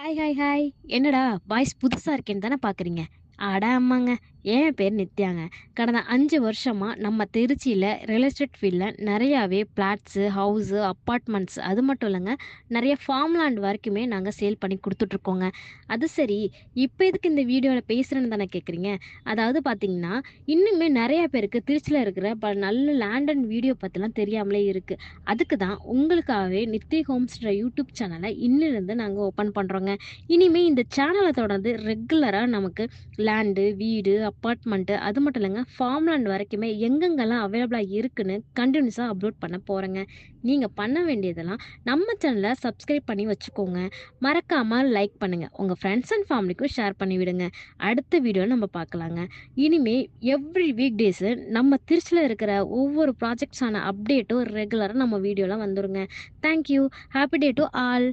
Hi, hi, hi. என்னடா voice புதுசா இருக்கேன்னு தானே பார்க்குறீங்க. அட ஆமாங்க. என் பேர் நித்யாங்க. கடந்த 5 வருஷமா நம்ம திருச்சியில ரியல் எஸ்டேட் ஃபீல்ட்ல நெறையாவே பிளாட்ஸு, ஹவுஸு, அப்பார்ட்மெண்ட்ஸ் அது மட்டும் இல்லங்க, நெறைய ஃபார்ம் லேண்ட் வரைக்குமே நாங்க சேல் பண்ணி குடுத்துட்ருக்கோங்க. அது சரி, இப்ப எதுக்கு இந்த வீடியோல பேசுறேன்னு தானே கேட்குறீங்க? அதாவது பார்த்தீங்கன்னா, இன்னுமே நெறைய பேருக்கு திருச்சியில இருக்கிற நல்ல லேண்ட் அண்ட் வீடியோ பத்திலாம் தெரியாமலே இருக்கு. அதுக்கு தான் உங்களுக்காகவே நித்தி ஹோம்ஸ்ன்ற யூடியூப் சேனல இன்னிலிருந்து நாங்க ஓப்பன் பண்றோங்க. இனிமே இந்த சேனல தொடர்ந்து ரெகுலரா நமக்கு லேண்டு, வீடு, அப்பார்ட்மெண்ட்டு அது மட்டும் இல்லங்க, ஃபார்ம் லேண்ட் வரைக்குமே எங்கெங்கெல்லாம் அவைலபிளா இருக்குன்னு கன்டினியூஸா அப்லோட் பண்ண போறேங்க. நீங்க பண்ண வேண்டியதெல்லாம் நம்ம சேனல சப்ஸ்கிரைப் பண்ணி வச்சுக்கோங்க. மறக்காம லைக் பண்ணுங்க. உங்க ஃப்ரெண்ட்ஸ் அண்ட் ஃபேமிலிக்கும் ஷேர் பண்ணி விடுங்க. அடுத்த வீடியோல நம்ம பார்க்கலாங்க. இனிமே எவ்ரி வீக் டேஸ் நம்ம திருச்சில இருக்கிற ஒவ்வொரு ப்ராஜெக்ட்ஸான அப்டேட்டும் ரெகுலரா நம்ம வீடியோல வந்துருங்க. Thank you. Happy day to all.